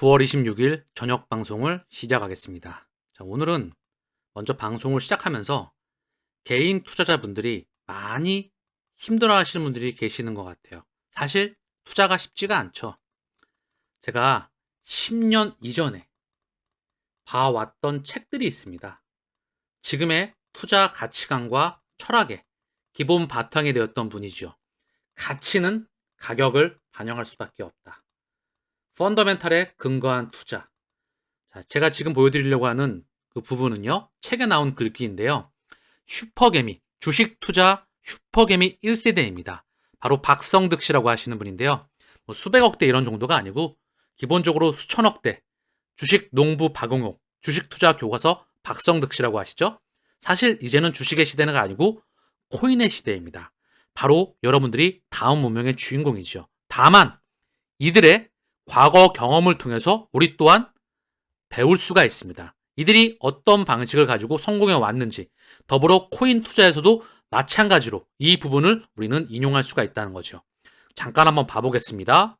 9월 26일 저녁 방송을 시작하겠습니다. 자, 오늘은 먼저 방송을 시작하면서 개인 투자자분들이 많이 힘들어 하시는 분들이 계시는 것 같아요. 사실 투자가 쉽지가 않죠. 제가 10년 이전에 봐왔던 책들이 있습니다. 지금의 투자 가치관과 철학의 기본 바탕이 되었던 분이죠. 가치는 가격을 반영할 수밖에 없다. 펀더멘탈에 근거한 투자. 자, 제가 지금 보여드리려고 하는 그 부분은요, 책에 나온 글귀인데요. 슈퍼개미, 주식 투자 슈퍼개미 1세대입니다. 바로 박성득 씨라고 하시는 분인데요. 뭐 수백억 대 이런 정도가 아니고, 기본적으로 수천억 대, 주식 농부 박용옥, 주식 투자 교과서 박성득 씨라고 하시죠. 사실 이제는 주식의 시대는 아니고, 코인의 시대입니다. 바로 여러분들이 다음 문명의 주인공이죠. 다만, 이들의 과거 경험을 통해서 우리 또한 배울 수가 있습니다. 이들이 어떤 방식을 가지고 성공해 왔는지, 더불어 코인 투자에서도 마찬가지로 이 부분을 우리는 인용할 수가 있다는 거죠. 잠깐 한번 봐보겠습니다.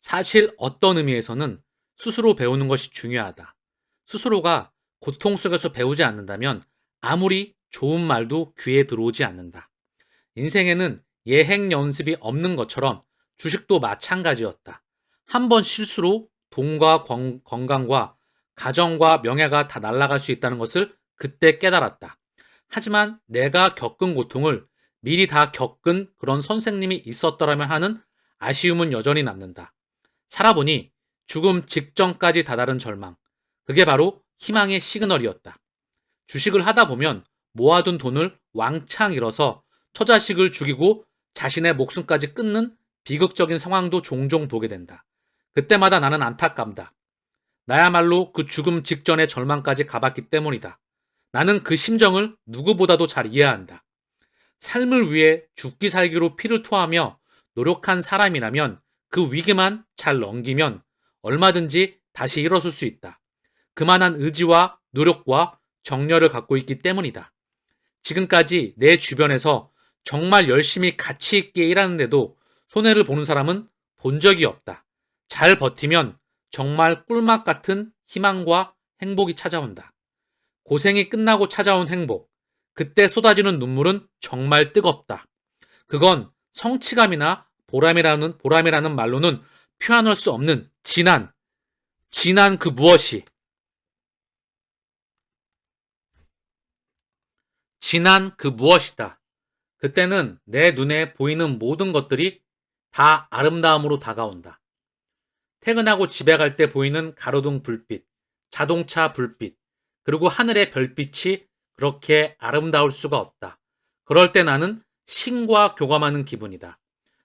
사실 어떤 의미에서는 스스로 배우는 것이 중요하다. 스스로가 고통 속에서 배우지 않는다면 아무리 좋은 말도 귀에 들어오지 않는다. 인생에는 예행 연습이 없는 것처럼 주식도 마찬가지였다. 한 번 실수로 돈과 건강과 가정과 명예가 다 날아갈 수 있다는 것을 그때 깨달았다. 하지만 내가 겪은 고통을 미리 다 겪은 그런 선생님이 있었더라면 하는 아쉬움은 여전히 남는다. 살아보니 죽음 직전까지 다다른 절망. 그게 바로 희망의 시그널이었다. 주식을 하다 보면 모아둔 돈을 왕창 잃어서 처자식을 죽이고 자신의 목숨까지 끊는 비극적인 상황도 종종 보게 된다. 그때마다 나는 안타깝다. 나야말로 그 죽음 직전의 절망까지 가봤기 때문이다. 나는 그 심정을 누구보다도 잘 이해한다. 삶을 위해 죽기 살기로 피를 토하며 노력한 사람이라면 그 위기만 잘 넘기면 얼마든지 다시 일어설 수 있다. 그만한 의지와 노력과 정열을 갖고 있기 때문이다. 지금까지 내 주변에서 정말 열심히 가치 있게 일하는데도 손해를 보는 사람은 본 적이 없다. 잘 버티면 정말 꿀맛 같은 희망과 행복이 찾아온다. 고생이 끝나고 찾아온 행복. 그때 쏟아지는 눈물은 정말 뜨겁다. 그건 성취감이나 보람이라는 말로는 표현할 수 없는 진한 그 무엇이, 진한 그 무엇이다. 그때는 내 눈에 보이는 모든 것들이 다 아름다움으로 다가온다. 퇴근하고 집에 갈 때 보이는 가로등 불빛, 자동차 불빛, 그리고 하늘의 별빛이 그렇게 아름다울 수가 없다. 그럴 때 나는 신과 교감하는 기분이다.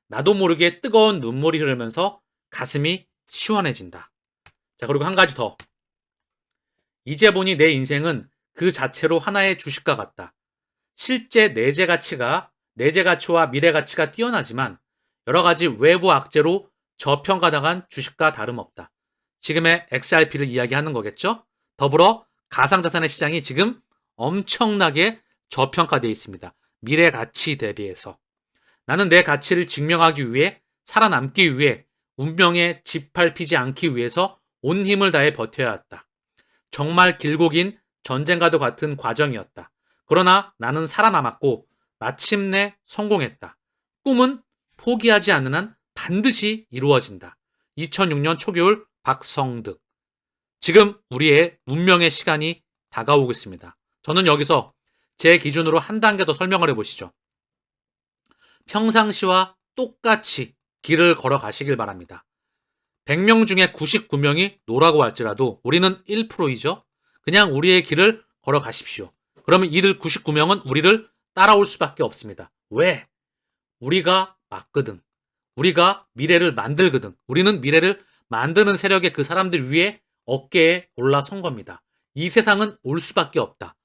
나도 모르게 뜨거운 눈물이 흐르면서 가슴이 시원해진다. 자, 그리고 한 가지 더. 이제 보니 내 인생은 그 자체로 하나의 주식과 같다. 실제 내재 가치와 미래 가치가 뛰어나지만 여러 가지 외부 악재로 저평가당한 주식과 다름없다. 지금의 XRP를 이야기하는 거겠죠? 더불어 가상자산의 시장이 지금 엄청나게 저평가되어 있습니다. 미래 가치 대비해서. 나는 내 가치를 증명하기 위해, 살아남기 위해, 운명에 짓밟히지 않기 위해서 온 힘을 다해 버텨야 했다. 정말 길고 긴 전쟁과도 같은 과정이었다. 그러나 나는 살아남았고 마침내 성공했다. 꿈은 포기하지 않는 한 반드시 이루어진다. 2006년 초겨울 박성득. 지금 우리의 운명의 시간이 다가오고 있습니다. 저는 여기서 제 기준으로 한 단계 더 설명을 해보시죠. 평상시와 똑같이 길을 걸어가시길 바랍니다. 100명 중에 99명이 노라고 할지라도 우리는 1%이죠. 그냥 우리의 길을 걸어가십시오. 그러면 이들 99명은 우리를 따라올 수밖에 없습니다. 왜? 우리가 맞거든. 우리가 미래를 만들거든. 우리는 미래를 만드는 세력의 그 사람들 위에 어깨에 올라선 겁니다. 이 세상은 올 수밖에 없다.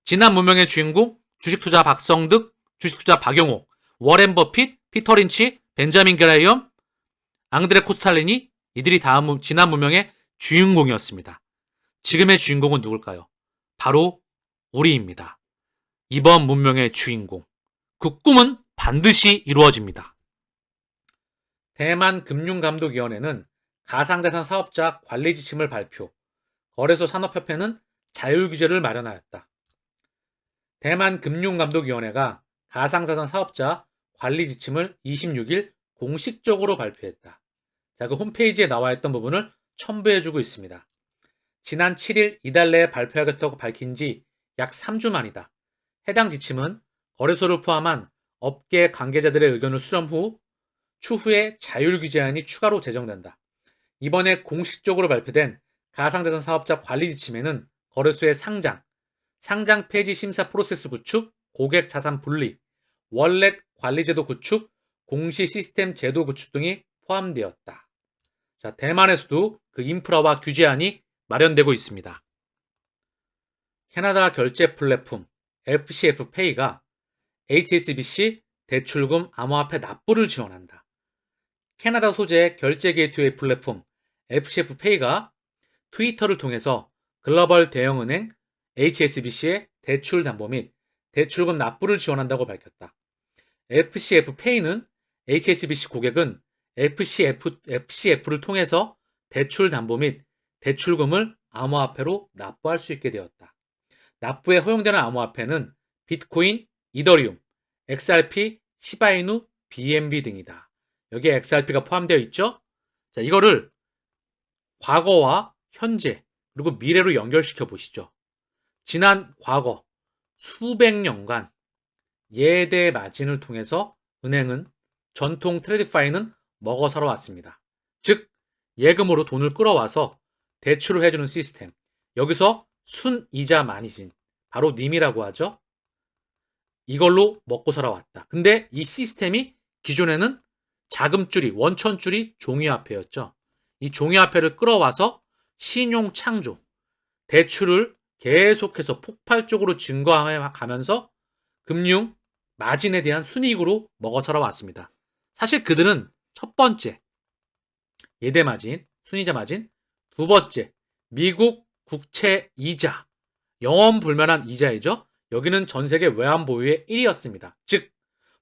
지난 문명의 주인공, 주식투자 박성득, 주식투자 박용호, 워렌 버핏, 피터 린치, 벤자민 그레이엄, 앙드레 코스탈리니, 이들이 지난 문명의 주인공이었습니다. 지금의 주인공은 누굴까요? 바로 우리입니다. 이번 문명의 주인공. 그 꿈은 반드시 이루어집니다. 대만 금융감독위원회는 가상자산 사업자 관리 지침을 발표, 거래소 산업협회는 자율규제를 마련하였다. 대만 금융감독위원회가 가상자산 사업자 관리 지침을 26일 공식적으로 발표했다. 자, 그 홈페이지에 나와 있던 부분을 첨부해주고 있습니다. 지난 7일 이달 내에 발표하겠다고 밝힌 지 약 3주 만이다. 해당 지침은 거래소를 포함한 업계 관계자들의 의견을 수렴 후 추후에 자율규제안이 추가로 제정된다. 이번에 공식적으로 발표된 가상자산 사업자 관리 지침에는 거래소의 상장, 상장 폐지 심사 프로세스 구축, 고객 자산 분리, 월렛 관리제도 구축, 공시 시스템 제도 구축 등이 포함되었다. 자, 대만에서도 그 인프라와 규제안이 마련되고 있습니다. 캐나다 결제 플랫폼 FCF 페이가 HSBC 대출금 암호화폐 납부를 지원한다. 캐나다 소재 결제 게이트웨이 플랫폼 FCF 페이가 트위터를 통해서 글로벌 대형은행 HSBC의 대출 담보 및 대출금 납부를 지원한다고 밝혔다. FCF 페이는 HSBC 고객은 FCF를 통해서 대출 담보 및 대출금을 암호화폐로 납부할 수 있게 되었다. 납부에 허용되는 암호화폐는 비트코인, 이더리움, XRP, 시바이누, BNB 등이다. 여기에 XRP가 포함되어 있죠? 자, 이거를 과거와 현재 그리고 미래로 연결시켜 보시죠. 지난 과거 수백 년간 예대 마진을 통해서 은행은 전통 트레디파이는 먹어 살아왔습니다. 즉 예금으로 돈을 끌어와서 대출을 해주는 시스템. 여기서 순이자 만이진 바로 님이라고 하죠. 이걸로 먹고 살아왔다. 근데 이 시스템이 기존에는 자금줄이 원천줄이 종이화폐였죠. 이 종이화폐를 끌어와서 신용 창조, 대출을 계속해서 폭발적으로 증가해 가면서 금융 마진에 대한 순이익으로 먹어 살아왔습니다. 사실 그들은 첫 번째 예대 마진, 순이자 마진, 두 번째 미국 국채 이자, 영원 불면한 이자이죠. 여기는 전 세계 외환 보유의 1위였습니다. 즉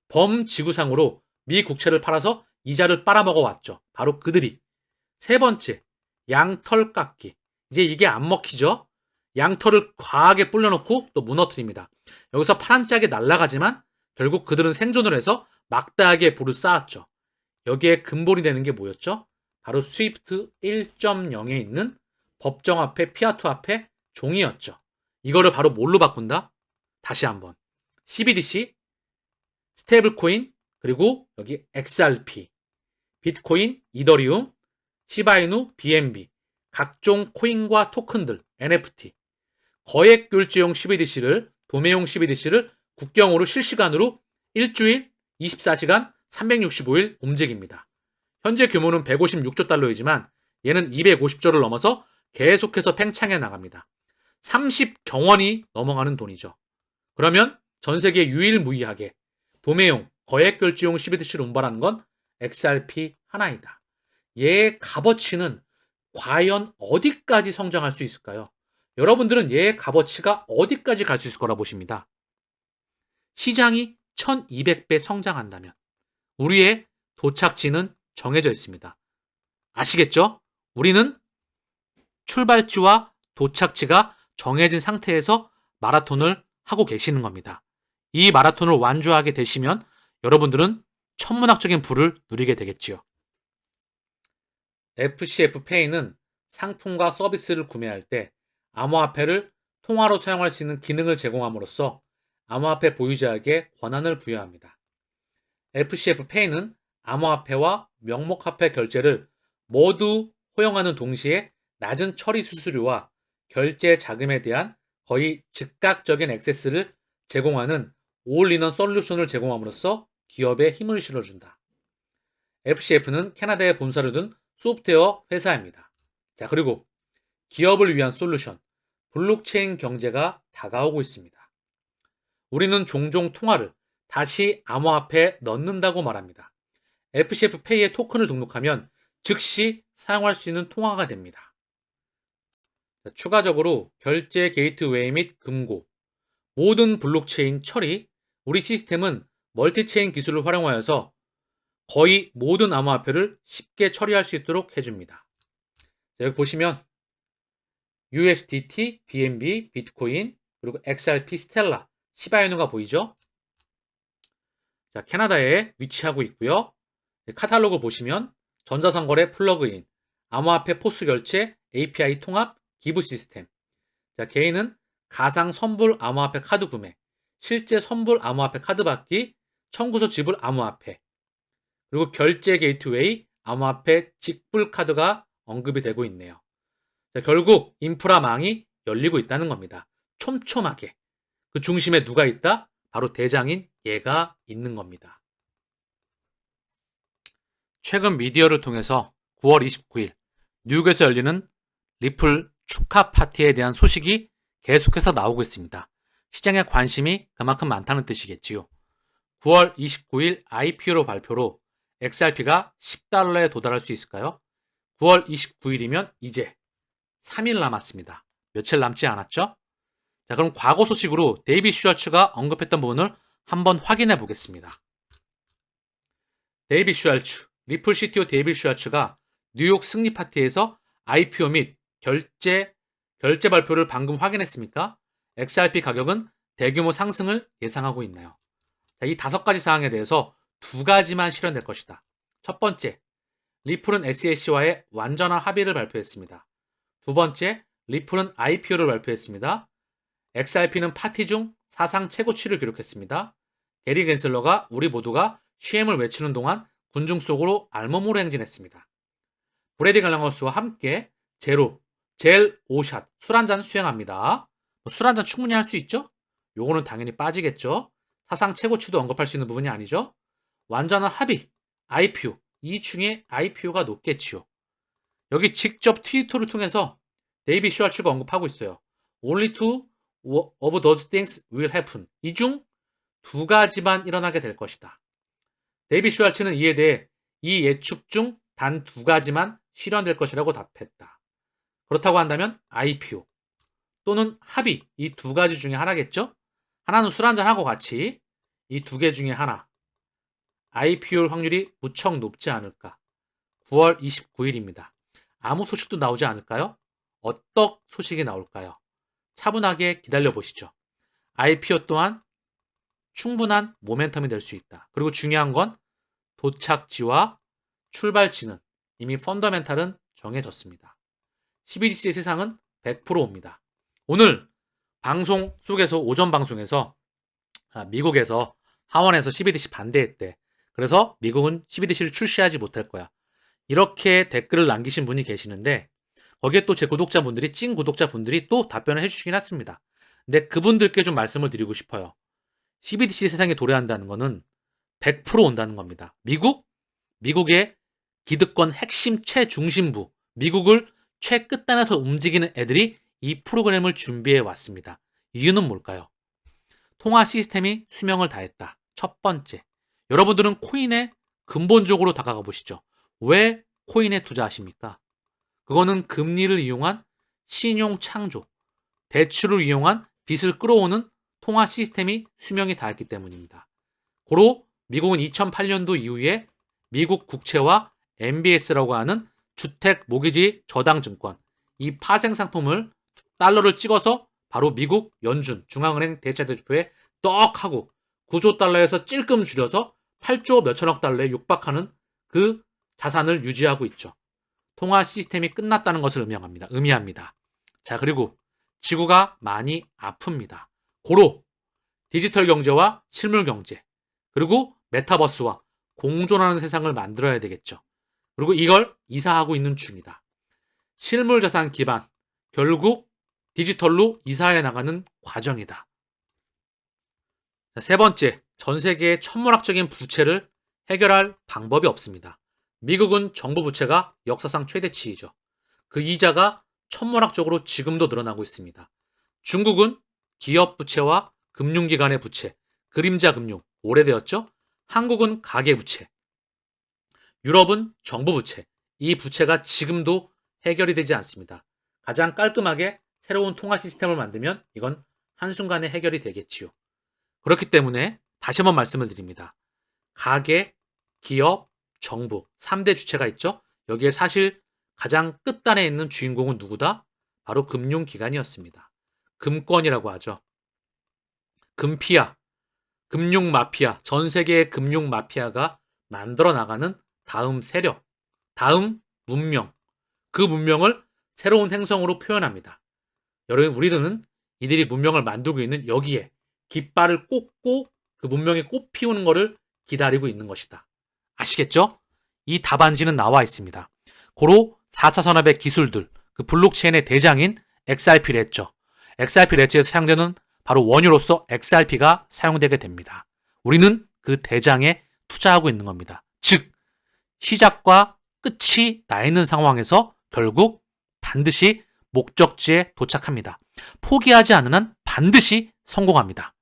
범지구상으로 미 국채를 팔아서 이자를 빨아먹어 왔죠. 바로 그들이. 세 번째, 양털 깎기. 이제 이게 안 먹히죠. 양털을 과하게 불려놓고 또 무너뜨립니다. 여기서 파란 짝이 날아가지만 결국 그들은 생존을 해서 막대하게 부를 쌓았죠. 여기에 근본이 되는 게 뭐였죠? 바로 스위프트 1.0에 있는 법정화폐, 피아트화폐, 종이였죠. 이거를 바로 뭘로 바꾼다? 다시 한번. CBDC, 스테이블코인, 그리고 여기 XRP, 비트코인, 이더리움, 시바이누, BNB, 각종 코인과 토큰들, NFT, 거액결제용 CBDC를, 도매용 CBDC를 국경으로 실시간으로 일주일, 24시간, 365일 움직입니다. 현재 규모는 156조 달러이지만 얘는 250조를 넘어서 계속해서 팽창해 나갑니다. 30경원이 넘어가는 돈이죠. 그러면 전 세계 유일무이하게 도매용, 거액결제용 CBDC를 운반하는 건 XRP 하나이다. 얘의 값어치는 과연 어디까지 성장할 수 있을까요? 여러분들은 얘의 값어치가 어디까지 갈 수 있을 거라 보십니다. 시장이 1200배 성장한다면 우리의 도착지는 정해져 있습니다. 아시겠죠? 우리는 출발지와 도착지가 정해진 상태에서 마라톤을 하고 계시는 겁니다. 이 마라톤을 완주하게 되시면 여러분들은 천문학적인 부를 누리게 되겠지요. FCF 페이는 상품과 서비스를 구매할 때 암호화폐를 통화로 사용할 수 있는 기능을 제공함으로써 암호화폐 보유자에게 권한을 부여합니다. FCF 페이는 암호화폐와 명목화폐 결제를 모두 허용하는 동시에 낮은 처리 수수료와 결제 자금에 대한 거의 즉각적인 액세스를 제공하는 올인원 솔루션을 제공함으로써 기업에 힘을 실어준다. FCF는 캐나다에 본사를 둔 소프트웨어 회사입니다. 자, 그리고 기업을 위한 솔루션, 블록체인 경제가 다가오고 있습니다. 우리는 종종 통화를 다시 암호화폐에 넣는다고 말합니다. FCF 페이에 토큰을 등록하면 즉시 사용할 수 있는 통화가 됩니다. 자, 추가적으로 결제 게이트웨이 및 금고, 모든 블록체인 처리, 우리 시스템은 멀티체인 기술을 활용하여서 거의 모든 암호화폐를 쉽게 처리할 수 있도록 해줍니다. 여기 보시면 USDT, BNB, 비트코인, 그리고 XRP, 스텔라, 시바이누가 보이죠? 자, 캐나다에 위치하고 있고요. 카탈로그 보시면 전자상거래 플러그인, 암호화폐 포스 결제, API 통합, 기부 시스템. 자, 개인은 가상 선불 암호화폐 카드 구매, 실제 선불 암호화폐 카드 받기, 청구서 지불 암호화폐, 그리고 결제 게이트웨이, 암호화폐 직불 카드가 언급이 되고 있네요. 자, 결국 인프라망이 열리고 있다는 겁니다. 촘촘하게. 그 중심에 누가 있다? 바로 대장인 얘가 있는 겁니다. 최근 미디어를 통해서 9월 29일 뉴욕에서 열리는 리플 축하 파티에 대한 소식이 계속해서 나오고 있습니다. 시장에 관심이 그만큼 많다는 뜻이겠지요. 9월 29일 IPO 발표로 XRP가 10달러에 도달할 수 있을까요? 9월 29일이면 이제 3일 남았습니다. 며칠 남지 않았죠? 자, 그럼 과거 소식으로 데이비 슈왈츠가 언급했던 부분을 한번 확인해 보겠습니다. 데이비 슈왈츠, 리플 CTO 데이비 슈왈츠가 뉴욕 승리 파티에서 IPO 및 결제 발표를 방금 확인했습니까? XRP 가격은 대규모 상승을 예상하고 있나요? 자, 이 5가지 사항에 대해서 2가지만 실현될 것이다. 첫 번째, 리플은 SEC와의 완전한 합의를 발표했습니다. 두 번째, 리플은 IPO를 발표했습니다. XRP는 파티 중 사상 최고치를 기록했습니다. 게리 겐슬러가 우리 모두가 CM을 외치는 동안 군중 속으로 알몸으로 행진했습니다. 브래디 갈랑하우스와 함께 젤 5샷, 술 한잔 수행합니다. 술 한잔 충분히 할 수 있죠? 요거는 당연히 빠지겠죠? 사상 최고치도 언급할 수 있는 부분이 아니죠? 완전한 합의, IPO, 이 중에 IPO가 높겠지요. 여기 직접 트위터를 통해서 데이비 슈왈츠가 언급하고 있어요. Only two of those things will happen. 이 중 2가지만 일어나게 될 것이다. 데이비 슈왈츠는 이에 대해 이 예측 중 단 2가지만 실현될 것이라고 답했다. 그렇다고 한다면 IPO 또는 합의, 이 2가지 중에 하나겠죠? 하나는 술 한잔하고 같이, 이 2개 중에 하나. IPO일 확률이 무척 높지 않을까. 9월 29일입니다. 아무 소식도 나오지 않을까요? 어떤 소식이 나올까요? 차분하게 기다려 보시죠. IPO 또한 충분한 모멘텀이 될 수 있다. 그리고 중요한 건 도착지와 출발지는 이미 펀더멘탈은 정해졌습니다. CBDC의 세상은 100%옵니다. 오늘 방송 속에서 오전 방송에서 미국에서 하원에서 CBDC 반대했대. 그래서 미국은 CBDC를 출시하지 못할 거야. 이렇게 댓글을 남기신 분이 계시는데 거기에 또 제 구독자분들이 찐 구독자분들이 또 답변을 해주시긴 했습니다. 근데 그분들께 좀 말씀을 드리고 싶어요. CBDC 세상에 도래한다는 거는 100% 온다는 겁니다. 미국의 기득권 핵심 최중심부, 미국을 최끝단에서 움직이는 애들이 이 프로그램을 준비해 왔습니다. 이유는 뭘까요? 통화 시스템이 수명을 다했다. 첫 번째, 여러분들은 코인에 근본적으로 다가가 보시죠. 왜 코인에 투자하십니까? 그거는 금리를 이용한 신용 창조, 대출을 이용한 빚을 끌어오는 통화 시스템이 수명이 닿았기 때문입니다. 고로 미국은 2008년도 이후에 미국 국채와 MBS라고 하는 주택 모기지 저당 증권, 이 파생 상품을 달러를 찍어서 바로 미국 연준 중앙은행 대차대조표에 떡 하고 9조 달러에서 찔끔 줄여서 8조 몇천억 달러에 육박하는 그 자산을 유지하고 있죠. 통화 시스템이 끝났다는 것을 의미합니다. 자, 그리고 지구가 많이 아픕니다. 고로 디지털 경제와 실물 경제, 그리고 메타버스와 공존하는 세상을 만들어야 되겠죠. 그리고 이걸 이사하고 있는 중이다. 실물 자산 기반, 결국 디지털로 이사해 나가는 과정이다. 자, 세 번째, 전 세계의 천문학적인 부채를 해결할 방법이 없습니다. 미국은 정부 부채가 역사상 최대치이죠. 그 이자가 천문학적으로 지금도 늘어나고 있습니다. 중국은 기업 부채와 금융기관의 부채, 그림자 금융, 오래되었죠? 한국은 가계부채, 유럽은 정부 부채, 이 부채가 지금도 해결이 되지 않습니다. 가장 깔끔하게 새로운 통화 시스템을 만들면 이건 한순간에 해결이 되겠지요. 그렇기 때문에 다시 한번 말씀을 드립니다. 가계, 기업, 정부 3대 주체가 있죠. 여기에 사실 가장 끝단에 있는 주인공은 누구다? 바로 금융기관이었습니다. 금권이라고 하죠. 금피아, 금융마피아, 전 세계의 금융마피아가 만들어 나가는 다음 세력, 다음 문명, 그 문명을 새로운 행성으로 표현합니다. 여러분, 우리들은 이들이 문명을 만들고 있는 여기에 깃발을 꽂고 그 문명에 꽃 피우는 것을 기다리고 있는 것이다. 아시겠죠? 이 답안지는 나와 있습니다. 고로 4차 산업의 기술들, 그 블록체인의 대장인 XRP 레저, XRP 레저에서 사용되는 바로 원유로서 XRP가 사용되게 됩니다. 우리는 그 대장에 투자하고 있는 겁니다. 즉, 시작과 끝이 나 있는 상황에서 결국 반드시 목적지에 도착합니다. 포기하지 않는 한 반드시 성공합니다.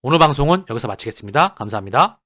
오늘 방송은 여기서 마치겠습니다. 감사합니다.